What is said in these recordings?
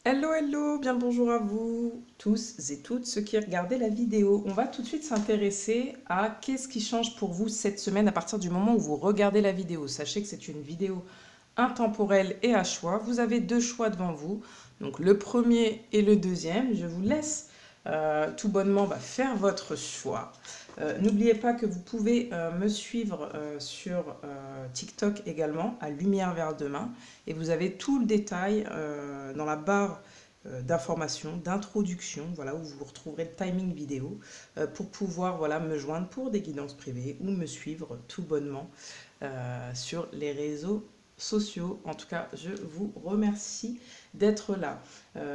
Hello, hello, bien le bonjour à vous tous et toutes ceux qui regardez la vidéo. On va tout de suite s'intéresser à qu'est-ce qui change pour vous cette semaine à partir du moment où vous regardez la vidéo. Sachez que c'est une vidéo intemporelle et à choix. Vous avez deux choix devant vous, donc le premier et le deuxième. Je vous laisse tout bonnement faire votre choix. N'oubliez pas que vous pouvez me suivre sur TikTok également, à Lumière vers demain. Et vous avez tout le détail dans la barre d'information, d'introduction, voilà, où vous retrouverez le timing vidéo pour pouvoir voilà, me joindre pour des guidances privées ou me suivre tout bonnement sur les réseaux sociaux. En tout cas, je vous remercie d'être là.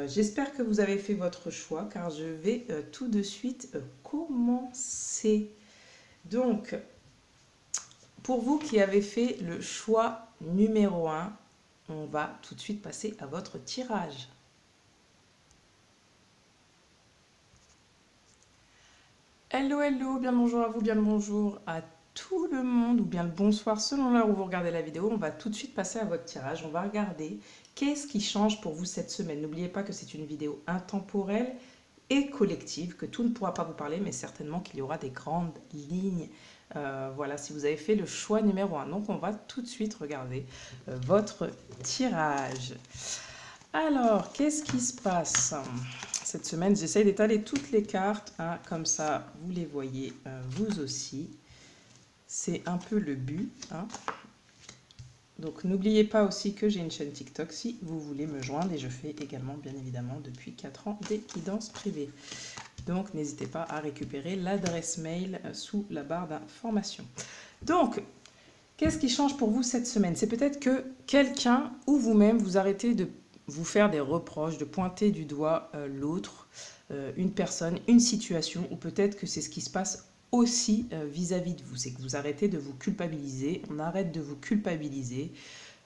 J'espère que vous avez fait votre choix car je vais tout de suite commencer. Donc, pour vous qui avez fait le choix numéro un, on va tout de suite passer à votre tirage. Hello, hello, bien le bonjour à vous, bien le bonjour à tout le monde, ou bien le bonsoir selon l'heure où vous regardez la vidéo. On va tout de suite passer à votre tirage. On va regarder qu'est-ce qui change pour vous cette semaine. N'oubliez pas que c'est une vidéo intemporelle et collective, que tout ne pourra pas vous parler, mais certainement qu'il y aura des grandes lignes. Voilà, si vous avez fait le choix numéro un. Donc, on va tout de suite regarder votre tirage. Alors, qu'est-ce qui se passe cette semaine? J'essaye d'étaler toutes les cartes, hein, comme ça vous les voyez vous aussi. C'est un peu le but. Hein. Donc n'oubliez pas aussi que j'ai une chaîne TikTok si vous voulez me joindre et je fais également bien évidemment depuis 4 ans des guidances privées. Donc n'hésitez pas à récupérer l'adresse mail sous la barre d'information. Donc, qu'est-ce qui change pour vous cette semaine? C'est peut-être que quelqu'un ou vous-même vous arrêtez de vous faire des reproches, de pointer du doigt l'autre, une personne, une situation, ou peut-être que c'est ce qui se passe aussi vis-à-vis de vous. C'est que vous arrêtez de vous culpabiliser, on arrête de vous culpabiliser,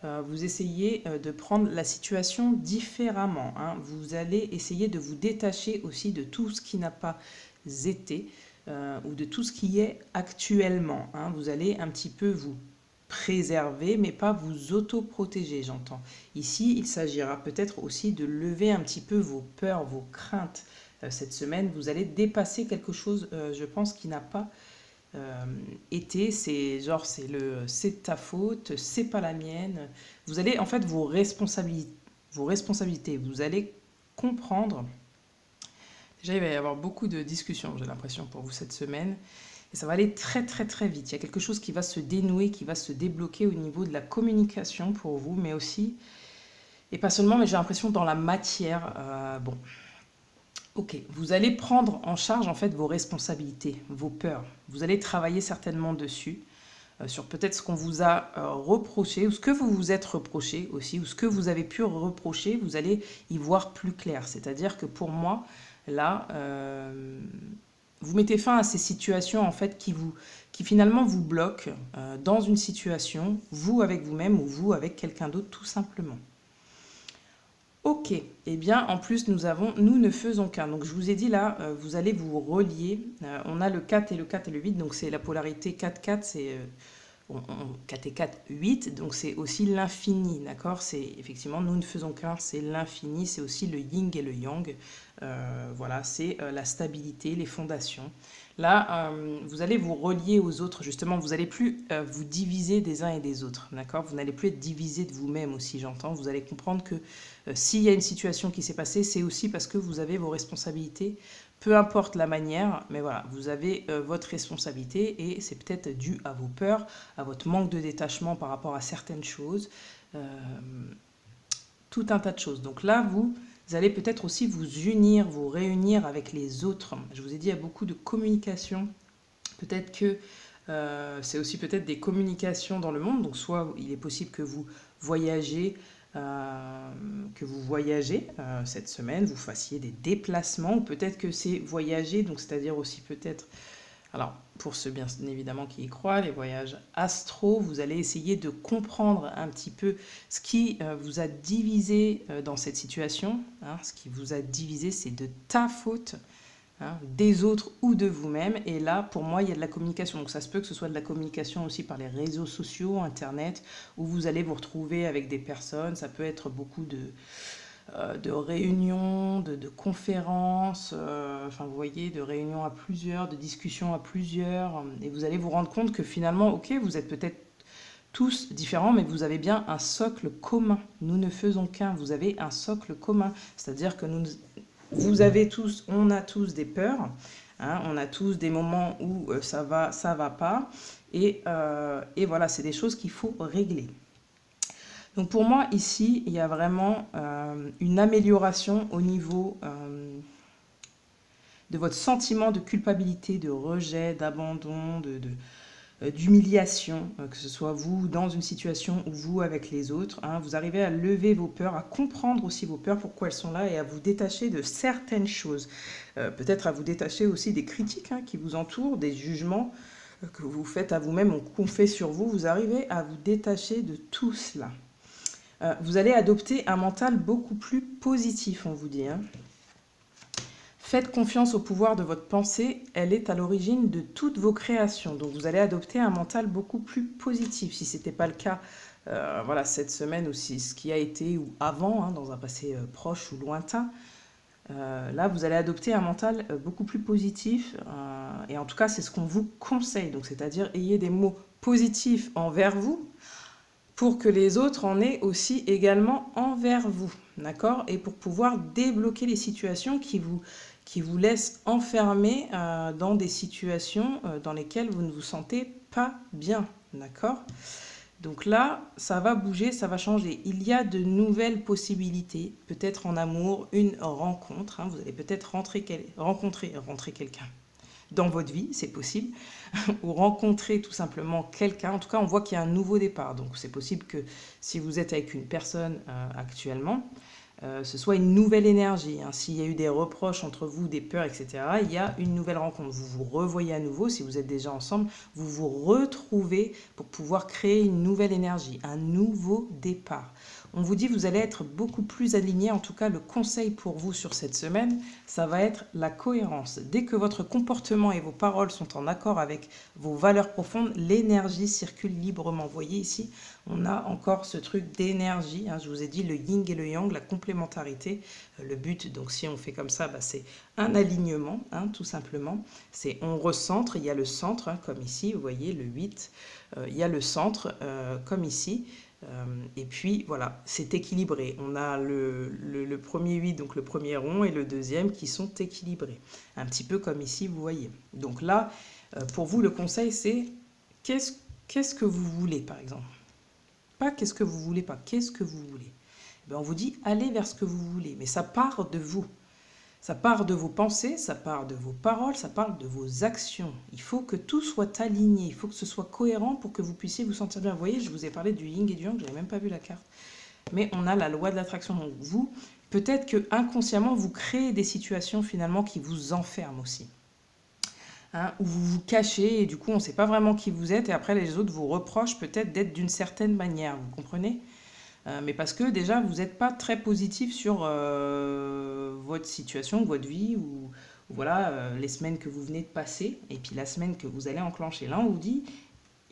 vous essayez de prendre la situation différemment. Hein. Vous allez essayer de vous détacher aussi de tout ce qui n'a pas été ou de tout ce qui est actuellement. Hein. Vous allez un petit peu vous préserver, mais pas vous auto-protéger, j'entends. Ici, il s'agira peut-être aussi de lever un petit peu vos peurs, vos craintes. Cette semaine, vous allez dépasser quelque chose, je pense, qui n'a pas été. C'est genre, c'est ta faute, c'est pas la mienne. Vous allez, en fait, vos responsabilités, vous allez comprendre. Déjà, il va y avoir beaucoup de discussions, j'ai l'impression, pour vous cette semaine. Et ça va aller très très très vite. Il y a quelque chose qui va se dénouer, qui va se débloquer au niveau de la communication pour vous, mais aussi, et pas seulement, mais j'ai l'impression dans la matière. Bon, ok, vous allez prendre en charge en fait vos responsabilités, vos peurs. Vous allez travailler certainement dessus, sur peut-être ce qu'on vous a reproché, ou ce que vous vous êtes reproché aussi, ou ce que vous avez pu reprocher, vous allez y voir plus clair. C'est-à-dire que pour moi, là, vous mettez fin à ces situations en fait qui finalement vous bloquent dans une situation, vous avec vous-même ou vous avec quelqu'un d'autre tout simplement. Ok, eh bien en plus nous ne faisons qu'un. Donc je vous ai dit là, vous allez vous relier. On a le 4 et le 4 et le 8, donc c'est la polarité 4-4, c'est 4 et 4, 8, donc c'est aussi l'infini, d'accord? C'est effectivement, nous ne faisons qu'un, c'est l'infini, c'est aussi le yin et le yang. Voilà, c'est la stabilité, les fondations. Là, vous allez vous relier aux autres, justement, vous n'allez plus vous diviser des uns et des autres, d'accord? Vous n'allez plus être divisé de vous-même aussi, j'entends. Vous allez comprendre que s'il y a une situation qui s'est passée, c'est aussi parce que vous avez vos responsabilités, peu importe la manière, mais voilà, vous avez votre responsabilité et c'est peut-être dû à vos peurs, à votre manque de détachement par rapport à certaines choses, euh, tout un tas de choses. Donc là, vous allez peut-être aussi vous unir, vous réunir avec les autres. Je vous ai dit, il y a beaucoup de communication. Peut-être que c'est aussi peut-être des communications dans le monde. Donc soit il est possible que vous voyagez cette semaine, vous fassiez des déplacements, ou peut-être que c'est voyager, donc c'est-à-dire aussi peut-être, alors pour ceux bien évidemment qui y croient, les voyages astro, vous allez essayer de comprendre un petit peu ce qui vous a divisé dans cette situation. Hein. Ce qui vous a divisé, c'est de ta faute. Hein, des autres ou de vous-même. Et là, pour moi, il y a de la communication. Donc ça se peut que ce soit de la communication aussi par les réseaux sociaux, Internet, où vous allez vous retrouver avec des personnes. Ça peut être beaucoup de réunions, de conférences, enfin vous voyez, de réunions à plusieurs, de discussions à plusieurs, et vous allez vous rendre compte que finalement, ok, vous êtes peut-être tous différents, mais vous avez bien un socle commun. Nous ne faisons qu'un, vous avez un socle commun, c'est-à-dire que vous avez tous, on a tous des peurs, hein, on a tous des moments où ça va pas, et voilà, c'est des choses qu'il faut régler. Donc pour moi, ici, il y a vraiment une amélioration au niveau de votre sentiment de culpabilité, de rejet, d'abandon, d'humiliation, que ce soit vous dans une situation ou vous avec les autres. Hein. Vous arrivez à lever vos peurs, à comprendre aussi vos peurs, pourquoi elles sont là, et à vous détacher de certaines choses. Peut-être à vous détacher aussi des critiques hein, qui vous entourent, des jugements que vous faites à vous-même, ou qu'on fait sur vous. Vous arrivez à vous détacher de tout cela. Vous allez adopter un mental beaucoup plus positif, on vous dit. Hein. Faites confiance au pouvoir de votre pensée, elle est à l'origine de toutes vos créations. Donc vous allez adopter un mental beaucoup plus positif. Si ce n'était pas le cas voilà, cette semaine, ou si ce qui a été ou avant, hein, dans un passé proche ou lointain, là vous allez adopter un mental beaucoup plus positif. Et en tout cas, c'est ce qu'on vous conseille. Donc c'est-à-dire ayez des mots positifs envers vous, pour que les autres en aient aussi également envers vous, d'accord? Et pour pouvoir débloquer les situations qui vous laissent enfermer dans des situations dans lesquelles vous ne vous sentez pas bien, d'accord? Donc là, ça va bouger, ça va changer. Il y a de nouvelles possibilités, peut-être en amour, une rencontre. Hein, vous allez peut-être rencontrer quelqu'un dans votre vie, c'est possible, ou rencontrer tout simplement quelqu'un. En tout cas, on voit qu'il y a un nouveau départ. Donc, c'est possible que si vous êtes avec une personne actuellement, ce soit une nouvelle énergie. Hein. S'il y a eu des reproches entre vous, des peurs, etc., il y a une nouvelle rencontre. Vous vous revoyez à nouveau, si vous êtes déjà ensemble, vous vous retrouvez pour pouvoir créer une nouvelle énergie, un nouveau départ. On vous dit que vous allez être beaucoup plus aligné. En tout cas, le conseil pour vous sur cette semaine, ça va être la cohérence. Dès que votre comportement et vos paroles sont en accord avec vos valeurs profondes, l'énergie circule librement. Vous voyez ici, on a encore ce truc d'énergie. Hein, je vous ai dit le yin et le yang, la complémentarité. Le but, donc si on fait comme ça, bah, c'est un alignement, hein, tout simplement. C'est on recentre, il y a le centre, hein, comme ici, vous voyez le 8. Il y a le centre, comme ici. Et puis voilà, c'est équilibré. On a le premier 8, donc le premier rond, et le deuxième qui sont équilibrés. Un petit peu comme ici, vous voyez. Donc là, pour vous, le conseil, c'est qu'est-ce que vous voulez, par exemple. Pas qu'est-ce que vous voulez pas, qu'est-ce que vous voulez. On vous dit, allez vers ce que vous voulez, mais ça part de vous. Ça part de vos pensées, ça part de vos paroles, ça part de vos actions. Il faut que tout soit aligné, il faut que ce soit cohérent pour que vous puissiez vous sentir bien. Vous voyez, je vous ai parlé du yin et du yang, je n'avais même pas vu la carte. Mais on a la loi de l'attraction. Donc vous, peut-être que inconsciemment, vous créez des situations finalement qui vous enferment aussi. Hein, où vous vous cachez et du coup, on ne sait pas vraiment qui vous êtes et après, les autres vous reprochent peut-être d'être d'une certaine manière. Vous comprenez ? Mais parce que déjà, vous n'êtes pas très positif sur votre situation, votre vie, ou voilà, les semaines que vous venez de passer, et puis la semaine que vous allez enclencher. Là, on vous dit,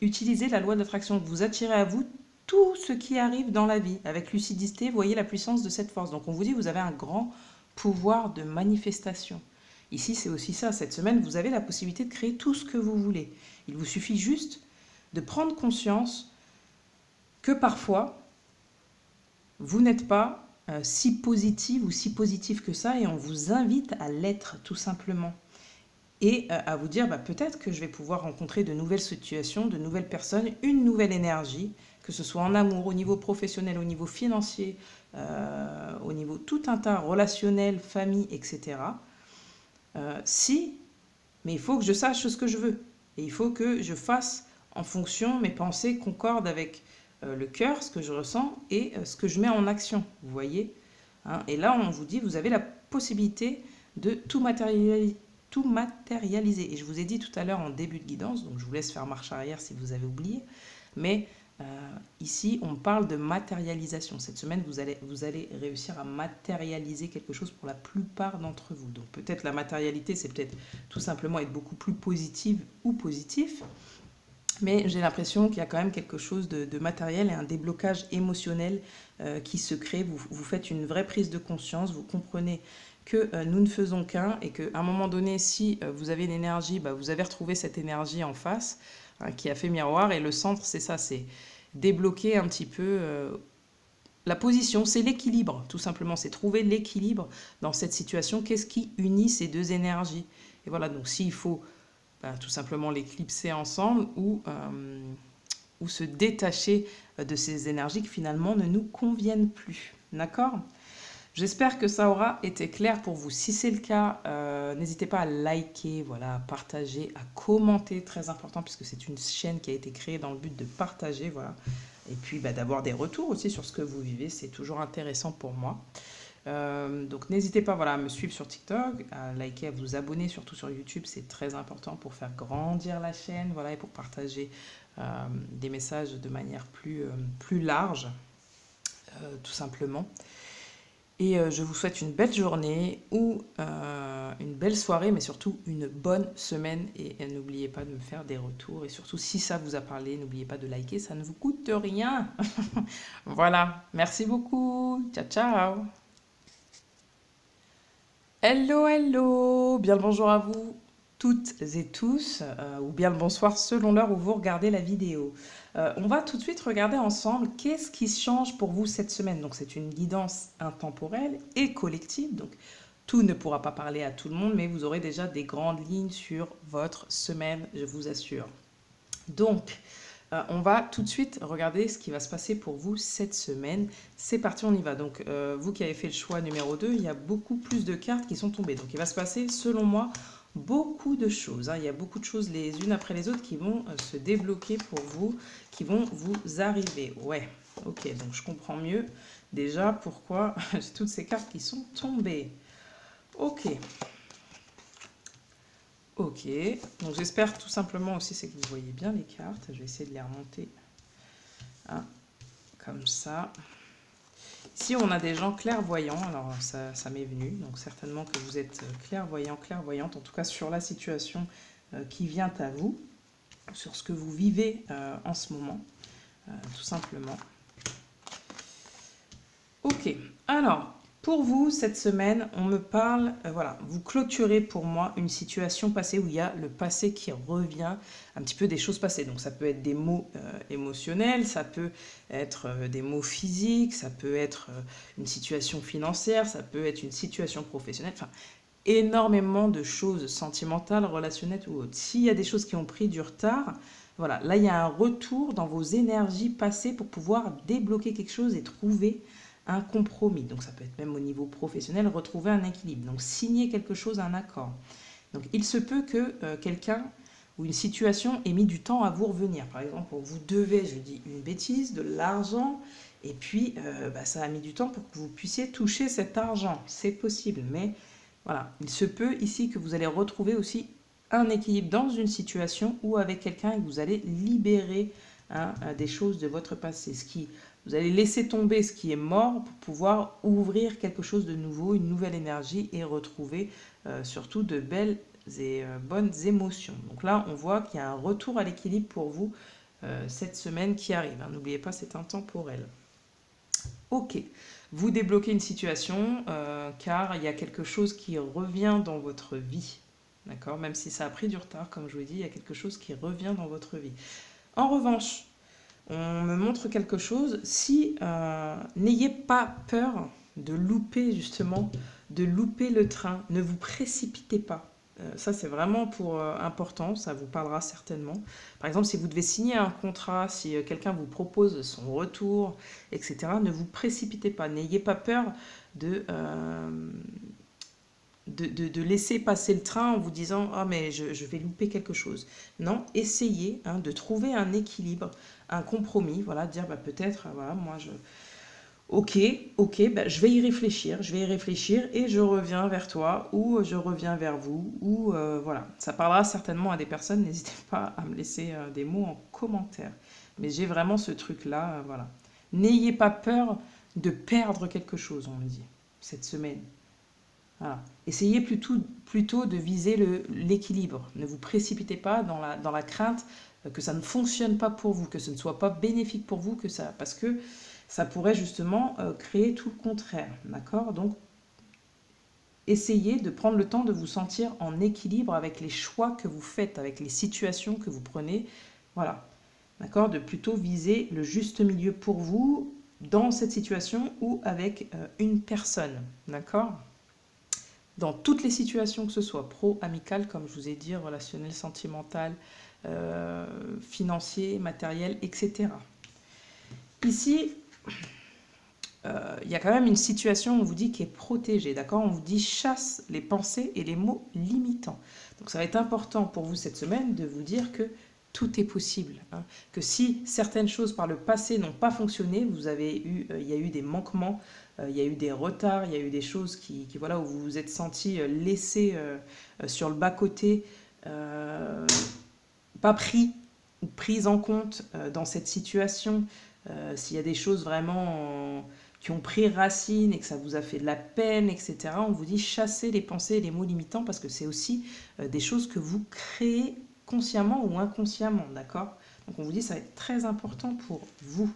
utilisez la loi d'attraction, vous attirez à vous tout ce qui arrive dans la vie. Avec lucidité, voyez la puissance de cette force. Donc on vous dit, vous avez un grand pouvoir de manifestation. Ici, c'est aussi ça. Cette semaine, vous avez la possibilité de créer tout ce que vous voulez. Il vous suffit juste de prendre conscience que parfois, vous n'êtes pas si positive ou si positif que ça et on vous invite à l'être tout simplement. Et à vous dire, peut-être que je vais pouvoir rencontrer de nouvelles situations, de nouvelles personnes, une nouvelle énergie, que ce soit en amour, au niveau professionnel, au niveau financier, au niveau tout un tas, relationnel, famille, etc. Mais il faut que je sache ce que je veux. Et il faut que je fasse en fonction, mes pensées concordent avec le cœur, ce que je ressens, et ce que je mets en action, vous voyez. Hein, et là, on vous dit, vous avez la possibilité de tout matérialiser. Et je vous ai dit tout à l'heure en début de guidance, donc je vous laisse faire marche arrière si vous avez oublié, mais ici, on parle de matérialisation. Cette semaine, vous allez réussir à matérialiser quelque chose pour la plupart d'entre vous. Donc peut-être la matérialité, c'est peut-être tout simplement être beaucoup plus positive ou positif. Mais j'ai l'impression qu'il y a quand même quelque chose de matériel et un déblocage émotionnel qui se crée. Vous faites une vraie prise de conscience, vous comprenez que nous ne faisons qu'un et qu'à un moment donné, si vous avez une énergie, bah, vous avez retrouvé cette énergie en face hein, qui a fait miroir. Et le centre, c'est ça, c'est débloquer un petit peu la position, c'est l'équilibre, tout simplement. C'est trouver l'équilibre dans cette situation. Qu'est-ce qui unit ces deux énergies? Et voilà, donc s'il faut tout simplement l'éclipser ensemble ou se détacher de ces énergies qui finalement ne nous conviennent plus. D'accord? J'espère que ça aura été clair pour vous. Si c'est le cas, n'hésitez pas à liker, voilà, à partager, à commenter, très important puisque c'est une chaîne qui a été créée dans le but de partager, voilà. Et puis d'avoir des retours aussi sur ce que vous vivez, c'est toujours intéressant pour moi. Donc n'hésitez pas voilà, à me suivre sur TikTok, à liker, à vous abonner surtout sur YouTube, c'est très important pour faire grandir la chaîne voilà, et pour partager des messages de manière plus large, tout simplement. Et je vous souhaite une belle journée ou une belle soirée, mais surtout une bonne semaine. Et n'oubliez pas de me faire des retours. Et surtout, si ça vous a parlé, n'oubliez pas de liker, ça ne vous coûte rien. Voilà, merci beaucoup. Ciao, ciao. Hello, hello, bien le bonjour à vous toutes et tous, ou bien le bonsoir selon l'heure où vous regardez la vidéo. On va tout de suite regarder ensemble qu'est-ce qui change pour vous cette semaine. Donc c'est une guidance intemporelle et collective, donc tout ne pourra pas parler à tout le monde, mais vous aurez déjà des grandes lignes sur votre semaine, je vous assure. Donc, on va tout de suite regarder ce qui va se passer pour vous cette semaine. C'est parti, on y va. Donc, vous qui avez fait le choix numéro 2, il y a beaucoup plus de cartes qui sont tombées. Donc, il va se passer, selon moi, beaucoup de choses. Hein. Il y a beaucoup de choses les unes après les autres qui vont se débloquer pour vous, qui vont vous arriver. Ouais, ok, donc je comprends mieux déjà pourquoi j'ai toutes ces cartes qui sont tombées. Ok. Ok, donc j'espère tout simplement aussi c'est que vous voyez bien les cartes. Je vais essayer de les remonter comme ça. Ici on a des gens clairvoyants, alors ça m'est venu, donc certainement que vous êtes clairvoyant, clairvoyante, en tout cas sur la situation qui vient à vous, sur ce que vous vivez en ce moment, tout simplement. Ok, alors pour vous, cette semaine, on me parle, voilà, vous clôturez pour moi une situation passée où il y a le passé qui revient, un petit peu des choses passées. Donc ça peut être des mots émotionnels, ça peut être des mots physiques, ça peut être une situation financière, ça peut être une situation professionnelle, enfin énormément de choses sentimentales, relationnelles ou autres. S'il y a des choses qui ont pris du retard, voilà, là il y a un retour dans vos énergies passées pour pouvoir débloquer quelque chose et trouver un compromis. Donc ça peut être même au niveau professionnel, retrouver un équilibre. Donc signer quelque chose, un accord. Donc il se peut que quelqu'un ou une situation ait mis du temps à vous revenir. Par exemple, vous devez, je dis une bêtise, de l'argent, et puis ça a mis du temps pour que vous puissiez toucher cet argent. C'est possible, mais voilà, il se peut ici que vous allez retrouver aussi un équilibre dans une situation ou avec quelqu'un et que vous allez libérer des choses de votre passé. Vous allez laisser tomber ce qui est mort pour pouvoir ouvrir quelque chose de nouveau, une nouvelle énergie et retrouver surtout de belles et bonnes émotions. Donc là, on voit qu'il y a un retour à l'équilibre pour vous cette semaine qui arrive. Hein. N'oubliez pas, c'est intemporel. Ok, vous débloquez une situation car il y a quelque chose qui revient dans votre vie. D'accord? Même si ça a pris du retard, comme je vous ai dit, il y a quelque chose qui revient dans votre vie. En revanche, on me montre quelque chose. Si n'ayez pas peur de louper justement, de louper le train, ne vous précipitez pas. Ça c'est vraiment important, ça vous parlera certainement. Par exemple, si vous devez signer un contrat, si quelqu'un vous propose son retour, etc., ne vous précipitez pas. N'ayez pas peur de laisser passer le train en vous disant « Ah, mais je vais louper quelque chose ». Non, essayez de trouver un équilibre, un compromis, voilà, dire peut-être, voilà, moi je... Ok, je vais y réfléchir et je reviens vers toi ou je reviens vers vous ou voilà. Ça parlera certainement à des personnes, n'hésitez pas à me laisser des mots en commentaire. Mais j'ai vraiment ce truc-là, voilà. N'ayez pas peur de perdre quelque chose, on me dit, cette semaine. Voilà. Essayez plutôt de viser l'équilibre. Ne vous précipitez pas dans la crainte que ça ne fonctionne pas pour vous, que ce ne soit pas bénéfique pour vous, parce que ça pourrait justement créer tout le contraire, d'accord? Donc, essayez de prendre le temps de vous sentir en équilibre avec les choix que vous faites, avec les situations que vous prenez, voilà, d'accord? De plutôt viser le juste milieu pour vous dans cette situation ou avec une personne, d'accord? Dans toutes les situations que ce soit, pro, amical, comme je vous ai dit, relationnel, sentimental, financier, matériel, etc. Ici, il y a quand même une situation, on vous dit, qui est protégée, d'accord? On vous dit chasse les pensées et les mots limitants. Donc ça va être important pour vous cette semaine de vous dire que tout est possible, hein. Que si certaines choses par le passé n'ont pas fonctionné, il y a eu des manquements, il y a eu des retards, il y a eu des choses voilà, où vous vous êtes senti laissé sur le bas-côté, pas pris ou pris en compte dans cette situation. S'il y a des choses vraiment qui ont pris racine et que ça vous a fait de la peine, etc., on vous dit chasser les pensées et les mots limitants parce que c'est aussi des choses que vous créez consciemment ou inconsciemment, d'accord? Donc on vous dit ça va être très important pour vous.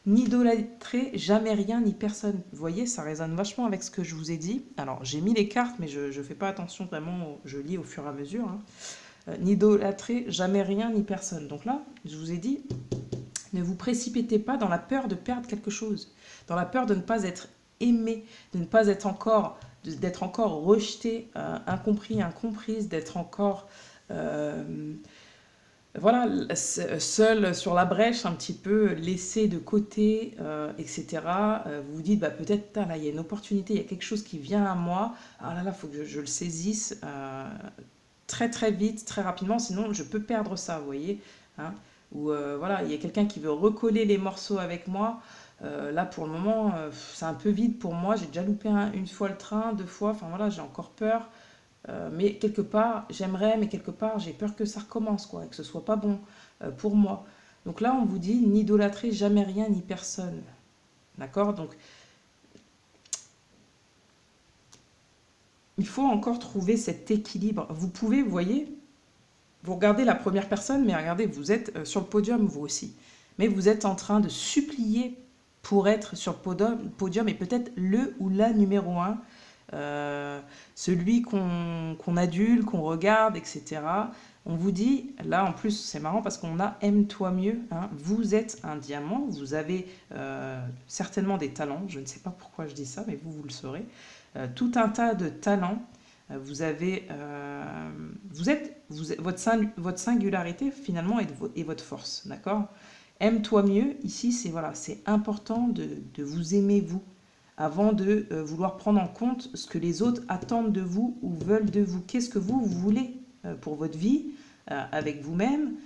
N'idolâtrez jamais rien ni personne. Vous voyez, ça résonne vachement avec ce que je vous ai dit. Alors j'ai mis les cartes, mais je ne fais pas attention vraiment, je lis au fur et à mesure, hein. N'idolâtrez jamais rien ni personne. Donc là, je vous ai dit, ne vous précipitez pas dans la peur de perdre quelque chose, dans la peur de ne pas être aimé, de ne pas être encore, d'être encore rejeté, incompris, incomprise, d'être encore, voilà, seul sur la brèche, un petit peu laissé de côté, etc. Vous vous dites, bah, peut-être, là, il y a une opportunité, il y a quelque chose qui vient à moi, ah là là, il faut que je le saisisse très très vite, très rapidement, sinon je peux perdre ça, vous voyez, hein? Ou voilà, il y a quelqu'un qui veut recoller les morceaux avec moi. Là, pour le moment, c'est un peu vide pour moi. J'ai déjà loupé une fois le train, 2 fois. Enfin voilà, j'ai encore peur. Mais quelque part, j'aimerais, mais quelque part, j'ai peur que ça recommence, quoi, et que ce soit pas bon pour moi. Donc là, on vous dit, n'idolâtrez jamais rien ni personne. D'accord? Donc, il faut encore trouver cet équilibre. Vous pouvez, vous voyez, vous regardez la première personne, mais regardez, vous êtes sur le podium, vous aussi. Mais vous êtes en train de supplier pour être sur le podium et peut-être le ou la numéro un, celui qu'on adule, qu'on regarde, etc. On vous dit, là en plus c'est marrant parce qu'on a aime-toi mieux, hein. Vous êtes un diamant, vous avez certainement des talents, je ne sais pas pourquoi je dis ça, mais vous le saurez. Tout un tas de talents. Vous avez, votre singularité finalement est votre force, d'accord? Aime-toi mieux, ici c'est voilà, c'est important de vous aimer vous, avant de vouloir prendre en compte ce que les autres attendent de vous ou veulent de vous. Qu'est-ce que vous voulez pour votre vie, avec vous-même?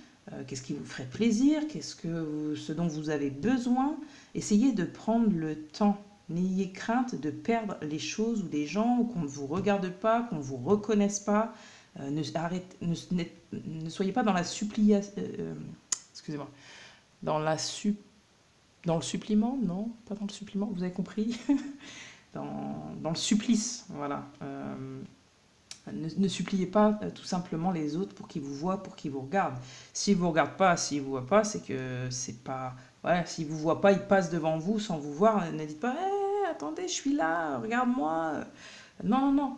Qu'est-ce qui vous ferait plaisir? Ce dont vous avez besoin? Essayez de prendre le temps. N'ayez crainte de perdre les choses ou les gens, ou qu'on ne vous regarde pas, qu'on ne vous reconnaisse pas. Ne soyez pas dans la suppliation. Excusez-moi. Dans le suppliment, non, pas dans le suppliment, vous avez compris. Dans le supplice, voilà. Ne suppliez pas tout simplement les autres pour qu'ils vous voient, pour qu'ils vous regardent. S'ils ne vous regardent pas, s'ils ne vous voient pas, c'est que c'est pas... Voilà, s'ils ne vous voient pas, ils passent devant vous sans vous voir. Ne dites pas hey, attendez, je suis là, regarde-moi. Non, non, non.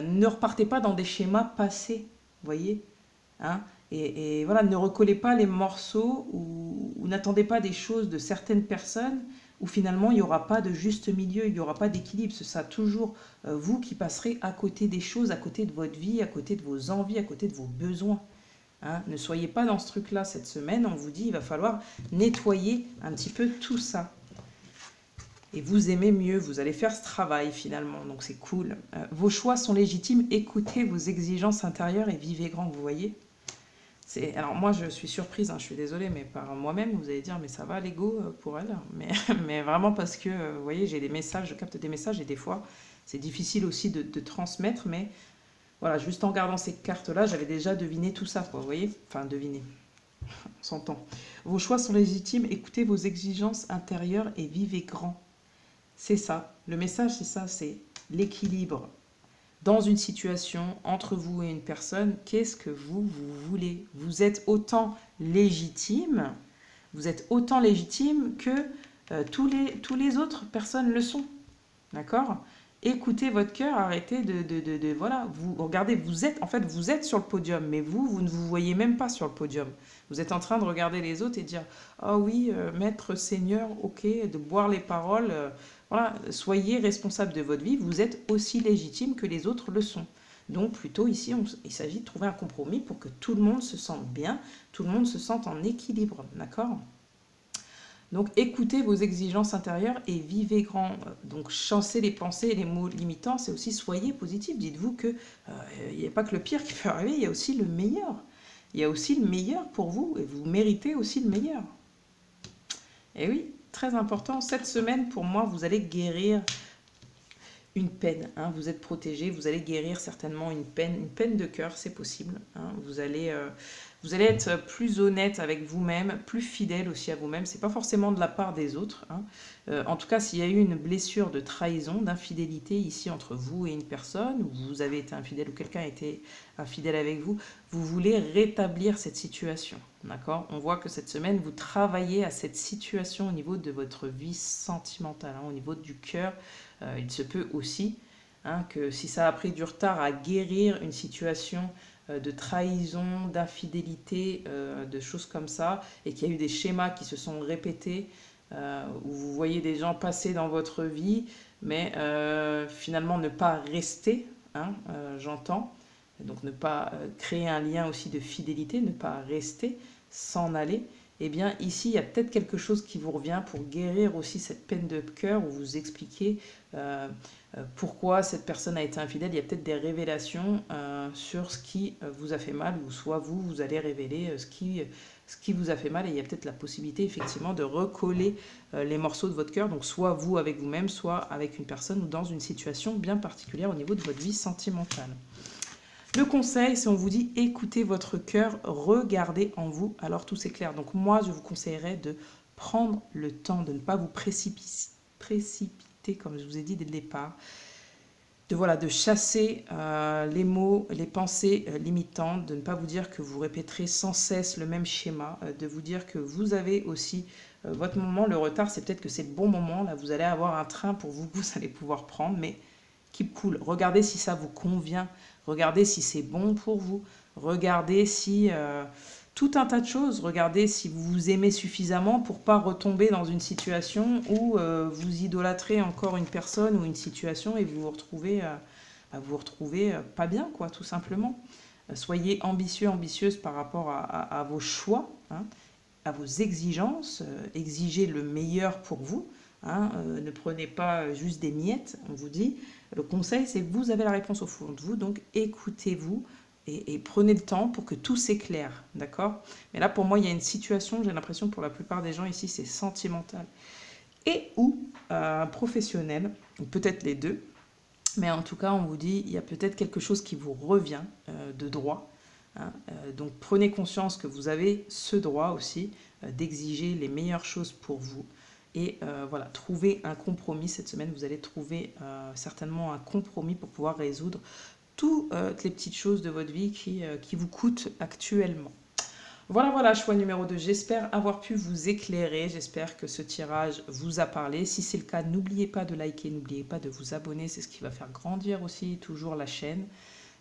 Ne repartez pas dans des schémas passés, vous voyez, hein? Et voilà, ne recollez pas les morceaux ou n'attendez pas des choses de certaines personnes où finalement il n'y aura pas de juste milieu, il n'y aura pas d'équilibre. Ce sera toujours vous qui passerez à côté des choses, à côté de votre vie, à côté de vos envies, à côté de vos besoins. Hein, ne soyez pas dans ce truc-là cette semaine. On vous dit il va falloir nettoyer un petit peu tout ça. Et vous aimez mieux, vous allez faire ce travail finalement, donc c'est cool. Vos choix sont légitimes, écoutez vos exigences intérieures et vivez grand, vous voyez. Alors moi je suis surprise, hein, je suis désolée, mais par moi-même vous allez dire mais ça va l'ego pour elle, mais vraiment parce que vous voyez j'ai des messages, je capte des messages et des fois c'est difficile aussi de transmettre, mais voilà, juste en regardant ces cartes-là j'avais déjà deviné tout ça, quoi, vous voyez, enfin deviné, on s'entend. Vos choix sont légitimes, écoutez vos exigences intérieures et vivez grand, c'est ça, le message c'est ça, c'est l'équilibre. dans une situation entre vous et une personne, qu'est-ce que vous voulez? Vous êtes autant légitime, que tous les autres personnes le sont. D'accord? Écoutez votre cœur, arrêtez voilà, vous regardez, vous êtes sur le podium, mais vous ne vous voyez même pas sur le podium. Vous êtes en train de regarder les autres et dire, ah oui, maître Seigneur, ok, de boire les paroles, voilà, soyez responsable de votre vie, vous êtes aussi légitime que les autres le sont. Donc plutôt ici, il s'agit de trouver un compromis pour que tout le monde se sente bien, tout le monde se sente en équilibre, d'accord? Donc écoutez vos exigences intérieures et vivez grand. Donc chassez les pensées et les mots limitants, c'est aussi soyez positif. Dites-vous que il n'y a pas que le pire qui peut arriver, il y a aussi le meilleur. Il y a aussi le meilleur pour vous et vous méritez aussi le meilleur. Et oui, très important, cette semaine pour moi, vous allez guérir une peine, hein. Vous êtes protégé, vous allez guérir certainement une peine de cœur, c'est possible, hein. Vous allez être plus honnête avec vous-même, plus fidèle aussi à vous-même. C'est pas forcément de la part des autres, hein. En tout cas, s'il y a eu une blessure de trahison, d'infidélité ici entre vous et une personne, ou vous avez été infidèle ou quelqu'un a été infidèle avec vous, vous voulez rétablir cette situation, d'accord? On voit que cette semaine, vous travaillez à cette situation au niveau de votre vie sentimentale, hein, au niveau du cœur. Il se peut aussi, hein, que si ça a pris du retard à guérir une situation de trahison, d'infidélité, de choses comme ça, et qu'il y a eu des schémas qui se sont répétés, où vous voyez des gens passer dans votre vie, mais finalement ne pas rester, hein, j'entends, donc ne pas créer un lien aussi de fidélité, ne pas rester, s'en aller. Eh bien, ici, il y a peut-être quelque chose qui vous revient pour guérir aussi cette peine de cœur, où vous expliquez pourquoi cette personne a été infidèle. Il y a peut-être des révélations sur ce qui vous a fait mal, ou soit vous allez révéler ce qui vous a fait mal, et il y a peut-être la possibilité effectivement de recoller les morceaux de votre cœur, donc soit vous avec vous-même, soit avec une personne ou dans une situation bien particulière au niveau de votre vie sentimentale. Le conseil, c'est on vous dit écoutez votre cœur, regardez en vous, alors tout s'éclaire. Donc moi, je vous conseillerais de prendre le temps, de ne pas vous précipiter, comme je vous ai dit dès le départ, de chasser les mots, les pensées limitantes, de ne pas vous dire que vous répéterez sans cesse le même schéma, de vous dire que vous avez aussi votre moment. Le retard, c'est peut-être que c'est le bon moment, là vous allez avoir un train pour vous que vous allez pouvoir prendre, mais keep cool. Regardez si ça vous convient, regardez si c'est bon pour vous, regardez si... tout un tas de choses. Regardez si vous vous aimez suffisamment pour pas retomber dans une situation où vous idolâtrez encore une personne ou une situation et vous vous retrouvez pas bien, quoi, tout simplement. Soyez ambitieux, ambitieuse par rapport à vos choix, hein, à vos exigences. Exigez le meilleur pour vous. Hein, ne prenez pas juste des miettes, on vous dit. Le conseil, c'est que vous avez la réponse au fond de vous, donc écoutez-vous. Et prenez le temps pour que tout s'éclaire, d'accord? Mais là, pour moi, il y a une situation, j'ai l'impression pour la plupart des gens ici, c'est sentimental et ou professionnel, ou peut-être les deux. Mais en tout cas, on vous dit, il y a peut-être quelque chose qui vous revient de droit. Hein, donc prenez conscience que vous avez ce droit aussi d'exiger les meilleures choses pour vous. Et voilà, trouvez un compromis. Cette semaine, vous allez trouver certainement un compromis pour pouvoir résoudre toutes les petites choses de votre vie qui vous coûtent actuellement. Voilà, choix numéro 2. J'espère avoir pu vous éclairer. J'espère que ce tirage vous a parlé. Si c'est le cas, n'oubliez pas de liker, n'oubliez pas de vous abonner. C'est ce qui va faire grandir aussi toujours la chaîne.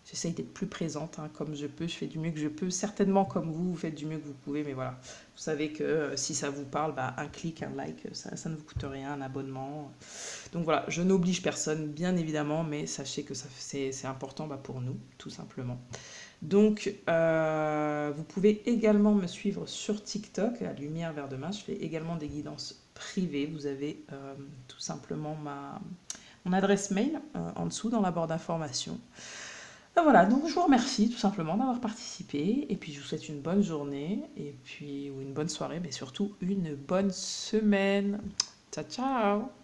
J'essaye d'être plus présente, hein, comme je peux. Je fais du mieux que je peux. Certainement comme vous faites du mieux que vous pouvez. Mais voilà, vous savez que si ça vous parle, un clic, un like, ça ne vous coûte rien, un abonnement. Donc voilà, je n'oblige personne, bien évidemment, mais sachez que c'est important pour nous, tout simplement. Donc, vous pouvez également me suivre sur TikTok, à Lumière vers demain. Je fais également des guidances privées. Vous avez tout simplement mon adresse mail en dessous dans la barre d'informations. Voilà, donc je vous remercie tout simplement d'avoir participé. Et puis, je vous souhaite une bonne journée, ou une bonne soirée, mais surtout une bonne semaine. Ciao, ciao!